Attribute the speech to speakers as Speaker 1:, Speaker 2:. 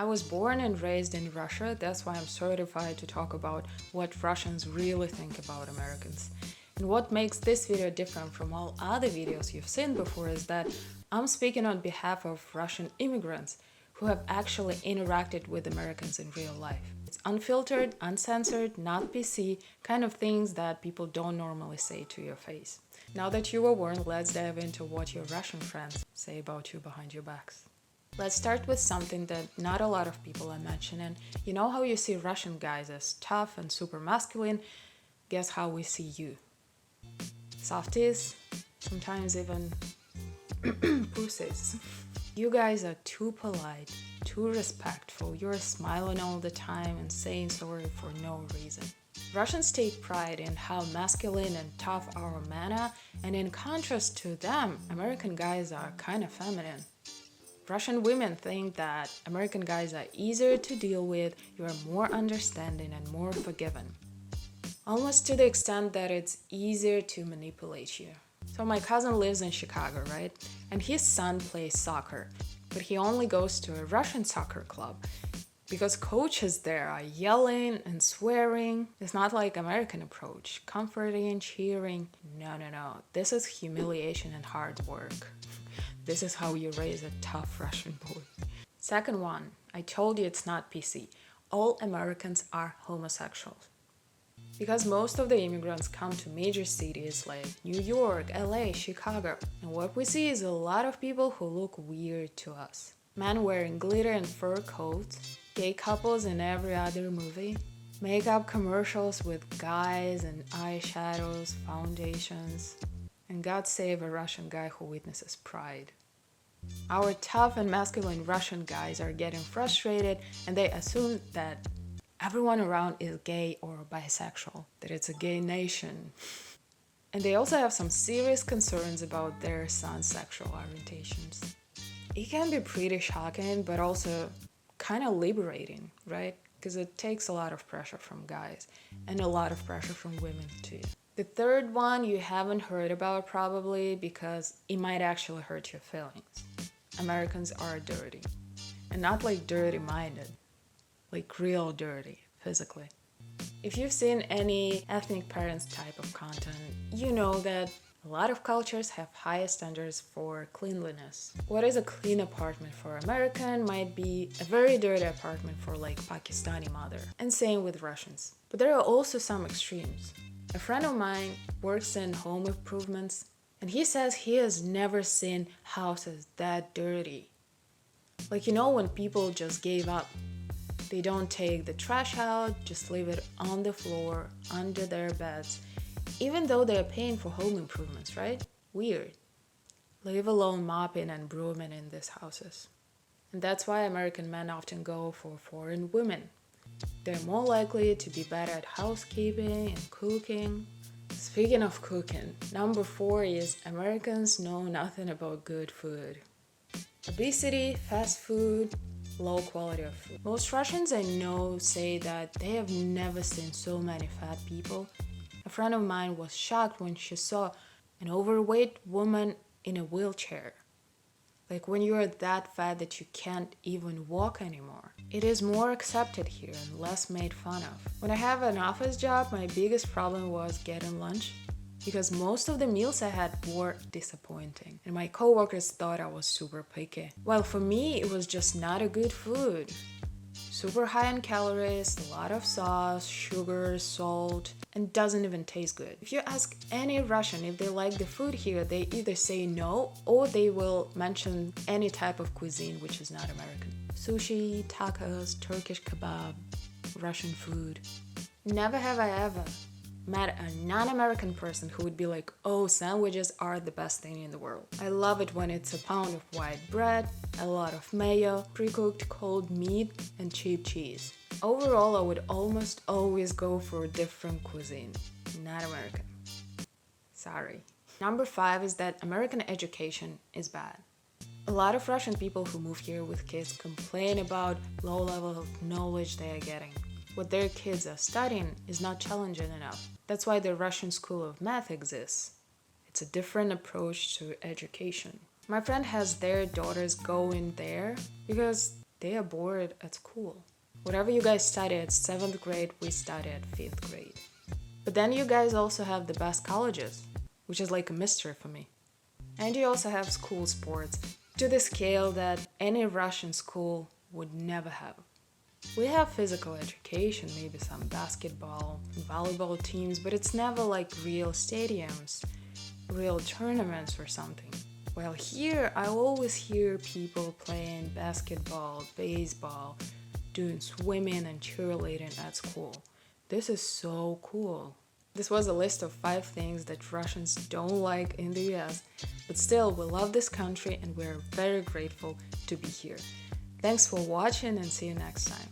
Speaker 1: I was born and raised in Russia, that's why I'm certified to talk about what Russians really think about Americans. And what makes this video different from all other videos you've seen before is that I'm speaking on behalf of Russian immigrants who have actually interacted with Americans in real life. It's unfiltered, uncensored, not PC, kind of things that people don't normally say to your face. Now that you were warned, let's dive into what your Russian friends say about you behind your backs. Let's start with something that not a lot of people are mentioning. You know how you see Russian guys as tough and super masculine? Guess how we see you. Softies, sometimes even pussies. You guys are too polite, too respectful. You're smiling all the time and saying sorry for no reason. Russians take pride in how masculine and tough our men are, and in contrast to them, American guys are kind of feminine. Russian women think that American guys are easier to deal with, you are more understanding and more forgiving. Almost to the extent that it's easier to manipulate you. So my cousin lives in Chicago, right? And his son plays soccer, but he only goes to a Russian soccer club because coaches there are yelling and swearing. It's not like American approach, comforting, cheering. No. This is humiliation and hard work. This is how you raise a tough Russian boy. Second one, I told you it's not PC. All Americans are homosexuals. Because most of the immigrants come to major cities like New York, LA, Chicago. And what we see is a lot of people who look weird to us. Men wearing glitter and fur coats, gay couples in every other movie, makeup commercials with guys and eyeshadows, foundations. And God save a Russian guy who witnesses pride. Our tough and masculine Russian guys are getting frustrated and they assume that everyone around is gay or bisexual, that it's a gay nation. And they also have some serious concerns about their son's sexual orientations. It can be pretty shocking, but also kind of liberating, right? Because it takes a lot of pressure from guys and a lot of pressure from women too. The third one you haven't heard about probably because it might actually hurt your feelings. Americans are dirty. And not like dirty-minded, like real dirty, physically. If you've seen any ethnic parents type of content, you know that a lot of cultures have higher standards for cleanliness. What is a clean apartment for American might be a very dirty apartment for like Pakistani mother. And same with Russians. But there are also some extremes. A friend of mine works in home improvements and he says he has never seen houses that dirty. Like, you know, when people just gave up. They don't take the trash out, just leave it on the floor, under their beds, even though they're paying for home improvements, right? Weird. Leave alone mopping and brooming in these houses. And that's why American men often go for foreign women. They're more likely to be better at housekeeping and cooking. Speaking of cooking, number 4 is Americans know nothing about good food. Obesity, fast food, low quality of food. Most Russians I know say that they have never seen so many fat people. A friend of mine was shocked when she saw an overweight woman in a wheelchair. Like when you are that fat that you can't even walk anymore. It is more accepted here and less made fun of. When I have an office job, my biggest problem was getting lunch because most of the meals I had were disappointing and my coworkers thought I was super picky. Well, for me, it was just not a good food. Super high in calories, a lot of sauce, sugar, salt, and doesn't even taste good. If you ask any Russian if they like the food here, they either say no or they will mention any type of cuisine which is not American. Sushi, tacos, Turkish kebab, Russian food. Never have I ever met a non-American person who would be like, oh, sandwiches are the best thing in the world. I love it when it's a pound of white bread, a lot of mayo, pre-cooked cold meat, and cheap cheese. Overall, I would almost always go for a different cuisine, not American. Sorry. Number 5 is that American education is bad. A lot of Russian people who move here with kids complain about low level of knowledge they are getting. What their kids are studying is not challenging enough. That's why the Russian School of Math exists. It's a different approach to education. My friend has their daughters go in there because They are bored at school. Whatever you guys study at 7th grade, we study at 5th grade. But then you guys also have the best colleges, which is like a mystery for me. And you also have school sports to the scale that any Russian school would never have. We have physical education, maybe some basketball and volleyball teams, but it's never like real stadiums, real tournaments or something. While here, I always hear people playing basketball, baseball, doing swimming and cheerleading at school. This is so cool. This was a list of 5 things that Russians don't like in the US, but still, we love this country and we're very grateful to be here. Thanks for watching and see you next time.